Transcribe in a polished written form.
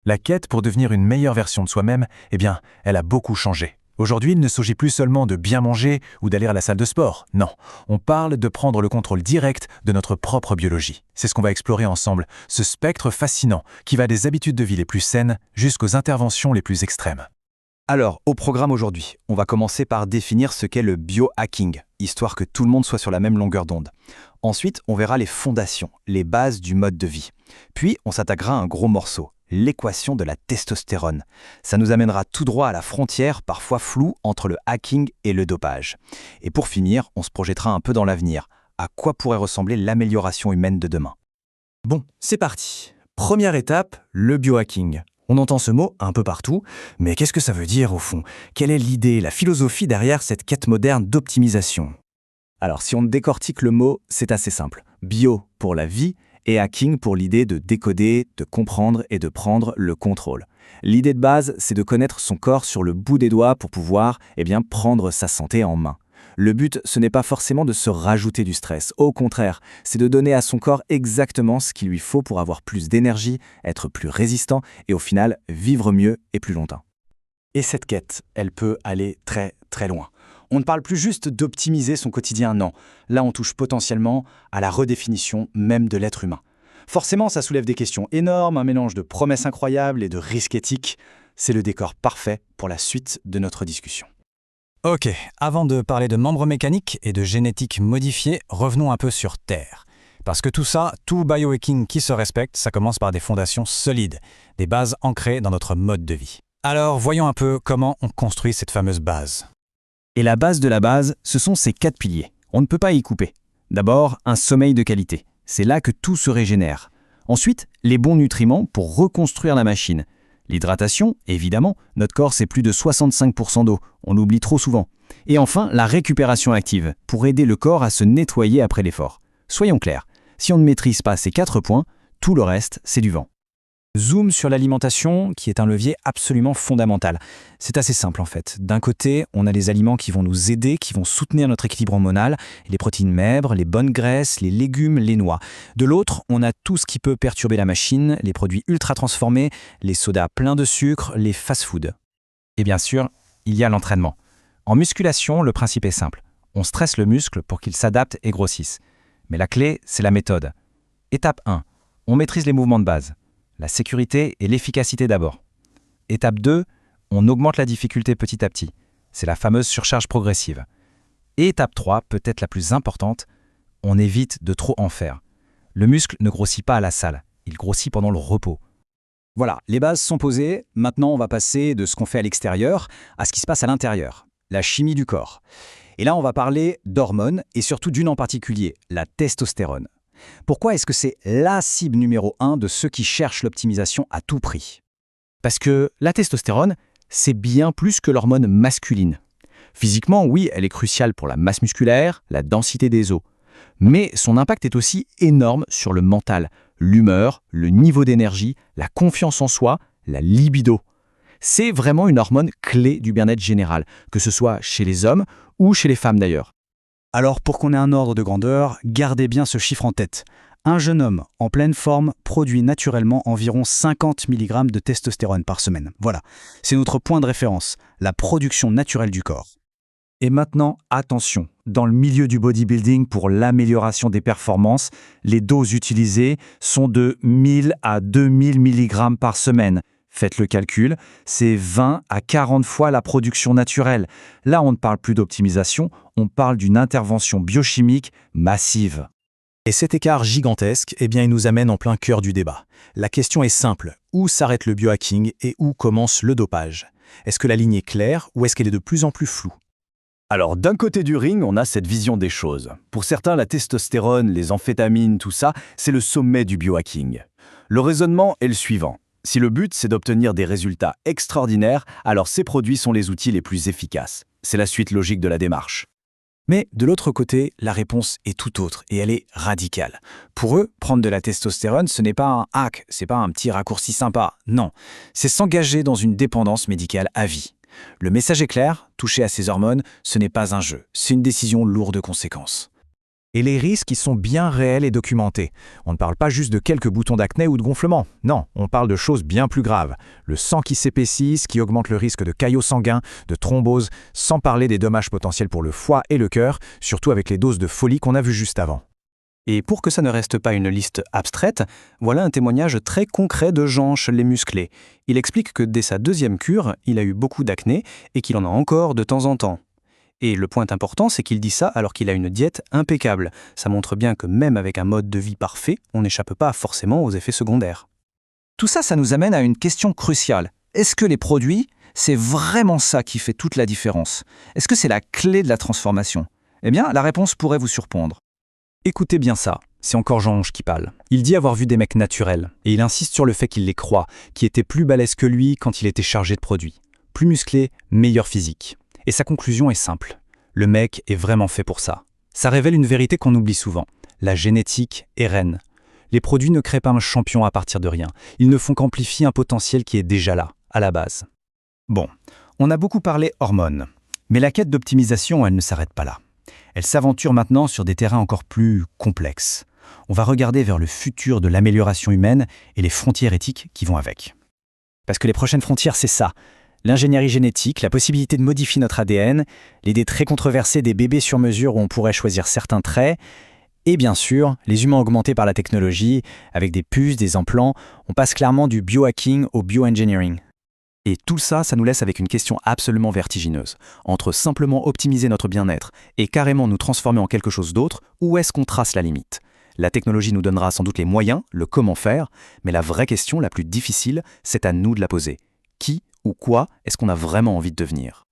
La quête pour devenir une meilleure version de soi-même, elle a beaucoup changé. Aujourd'hui, il ne s'agit plus seulement de bien manger ou d'aller à la salle de sport. Non, on parle de prendre le contrôle direct de notre propre biologie. C'est ce qu'on va explorer ensemble, ce spectre fascinant qui va des habitudes de vie les plus saines jusqu'aux interventions les plus extrêmes. Alors, au programme aujourd'hui, on va commencer par définir ce qu'est le biohacking, histoire que tout le monde soit sur la même longueur d'onde. Ensuite, on verra les fondations, les bases du mode de vie. Puis, on s'attaquera à un gros morceau, l'équation de la testostérone. Ça nous amènera tout droit à la frontière, parfois floue, entre le hacking et le dopage. Et pour finir, on se projettera un peu dans l'avenir. À quoi pourrait ressembler l'amélioration humaine de demain? Bon, c'est parti. Première étape, le biohacking. On entend ce mot un peu partout, mais qu'est-ce que ça veut dire au fond? Quelle est l'idée, la philosophie derrière cette quête moderne d'optimisation? Alors, si on décortique le mot, c'est assez simple. Bio pour la vie et hacking pour l'idée de décoder, de comprendre et de prendre le contrôle. L'idée de base, c'est de connaître son corps sur le bout des doigts pour pouvoir prendre sa santé en main. Le but, ce n'est pas forcément de se rajouter du stress. Au contraire, c'est de donner à son corps exactement ce qu'il lui faut pour avoir plus d'énergie, être plus résistant et au final, vivre mieux et plus longtemps. Et cette quête, elle peut aller très très loin. On ne parle plus juste d'optimiser son quotidien, non. Là, on touche potentiellement à la redéfinition même de l'être humain. Forcément, ça soulève des questions énormes, un mélange de promesses incroyables et de risques éthiques. C'est le décor parfait pour la suite de notre discussion. Ok, avant de parler de membres mécaniques et de génétique modifiée, revenons un peu sur Terre. Parce que tout biohacking qui se respecte, ça commence par des fondations solides, des bases ancrées dans notre mode de vie. Alors, voyons un peu comment on construit cette fameuse base. Et la base de la base, ce sont ces 4 piliers. On ne peut pas y couper. D'abord, un sommeil de qualité. C'est là que tout se régénère. Ensuite, les bons nutriments pour reconstruire la machine. L'hydratation, évidemment, notre corps c'est plus de 65% d'eau, on l'oublie trop souvent. Et enfin, la récupération active, pour aider le corps à se nettoyer après l'effort. Soyons clairs, si on ne maîtrise pas ces 4 points, tout le reste, c'est du vent. Zoom sur l'alimentation, qui est un levier absolument fondamental. C'est assez simple en fait. D'un côté, on a les aliments qui vont nous aider, qui vont soutenir notre équilibre hormonal, les protéines maigres, les bonnes graisses, les légumes, les noix. De l'autre, on a tout ce qui peut perturber la machine, les produits ultra transformés, les sodas pleins de sucre, les fast-foods. Et bien sûr, il y a l'entraînement. En musculation, le principe est simple. On stresse le muscle pour qu'il s'adapte et grossisse. Mais la clé, c'est la méthode. Étape 1. On maîtrise les mouvements de base. La sécurité et l'efficacité d'abord. Étape 2, on augmente la difficulté petit à petit. C'est la fameuse surcharge progressive. Et étape 3, peut-être la plus importante, on évite de trop en faire. Le muscle ne grossit pas à la salle, il grossit pendant le repos. Voilà, les bases sont posées. Maintenant, on va passer de ce qu'on fait à l'extérieur à ce qui se passe à l'intérieur, la chimie du corps. Et là, on va parler d'hormones et surtout d'une en particulier, la testostérone. Pourquoi est-ce que c'est la cible numéro 1 de ceux qui cherchent l'optimisation à tout prix? Parce que la testostérone, c'est bien plus que l'hormone masculine. Physiquement, oui, elle est cruciale pour la masse musculaire, la densité des os. Mais son impact est aussi énorme sur le mental, l'humeur, le niveau d'énergie, la confiance en soi, la libido. C'est vraiment une hormone clé du bien-être général, que ce soit chez les hommes ou chez les femmes d'ailleurs. Alors pour qu'on ait un ordre de grandeur, gardez bien ce chiffre en tête. Un jeune homme en pleine forme produit naturellement environ 50 mg de testostérone par semaine. Voilà, c'est notre point de référence, la production naturelle du corps. Et maintenant, attention, dans le milieu du bodybuilding pour l'amélioration des performances, les doses utilisées sont de 1000 à 2000 mg par semaine. Faites le calcul, c'est 20 à 40 fois la production naturelle. Là, on ne parle plus d'optimisation, on parle d'une intervention biochimique massive. Et cet écart gigantesque, il nous amène en plein cœur du débat. La question est simple, où s'arrête le biohacking et où commence le dopage? Est-ce que la ligne est claire ou est-ce qu'elle est de plus en plus floue? Alors, d'un côté du ring, on a cette vision des choses. Pour certains, la testostérone, les amphétamines, tout ça, c'est le sommet du biohacking. Le raisonnement est le suivant. Si le but, c'est d'obtenir des résultats extraordinaires, alors ces produits sont les outils les plus efficaces. C'est la suite logique de la démarche. Mais de l'autre côté, la réponse est tout autre et elle est radicale. Pour eux, prendre de la testostérone, ce n'est pas un hack, c'est pas un petit raccourci sympa. Non, c'est s'engager dans une dépendance médicale à vie. Le message est clair, toucher à ces hormones, ce n'est pas un jeu, c'est une décision lourde de conséquences. Et les risques, ils sont bien réels et documentés. On ne parle pas juste de quelques boutons d'acné ou de gonflement. Non, on parle de choses bien plus graves. Le sang qui s'épaissit, ce qui augmente le risque de caillots sanguins, de thrombose, sans parler des dommages potentiels pour le foie et le cœur, surtout avec les doses de folie qu'on a vues juste avant. Et pour que ça ne reste pas une liste abstraite, voilà un témoignage très concret de Jean les musclés. Il explique que dès sa 2e cure, il a eu beaucoup d'acné et qu'il en a encore de temps en temps. Et le point important, c'est qu'il dit ça alors qu'il a une diète impeccable. Ça montre bien que même avec un mode de vie parfait, on n'échappe pas forcément aux effets secondaires. Tout ça, ça nous amène à une question cruciale. Est-ce que les produits, c'est vraiment ça qui fait toute la différence? Est-ce que c'est la clé de la transformation? Eh bien, la réponse pourrait vous surprendre. Écoutez bien ça, c'est encore Jean qui parle. Il dit avoir vu des mecs naturels, et il insiste sur le fait qu'il les croit, qui étaient plus balèzes que lui quand il était chargé de produits. Plus musclé, meilleur physique. Et sa conclusion est simple. Le mec est vraiment fait pour ça. Ça révèle une vérité qu'on oublie souvent. La génétique est reine. Les produits ne créent pas un champion à partir de rien. Ils ne font qu'amplifier un potentiel qui est déjà là, à la base. Bon, on a beaucoup parlé hormones. Mais la quête d'optimisation, elle ne s'arrête pas là. Elle s'aventure maintenant sur des terrains encore plus complexes. On va regarder vers le futur de l'amélioration humaine et les frontières éthiques qui vont avec. Parce que les prochaines frontières, c'est ça. L'ingénierie génétique, la possibilité de modifier notre ADN, l'idée très controversée des bébés sur mesure où on pourrait choisir certains traits, et bien sûr, les humains augmentés par la technologie, avec des puces, des implants, on passe clairement du biohacking au bioengineering. Et tout ça, ça nous laisse avec une question absolument vertigineuse. Entre simplement optimiser notre bien-être et carrément nous transformer en quelque chose d'autre, où est-ce qu'on trace la limite? La technologie nous donnera sans doute les moyens, le comment faire, mais la vraie question, la plus difficile, c'est à nous de la poser. Qui ou quoi est-ce qu'on a vraiment envie de devenir?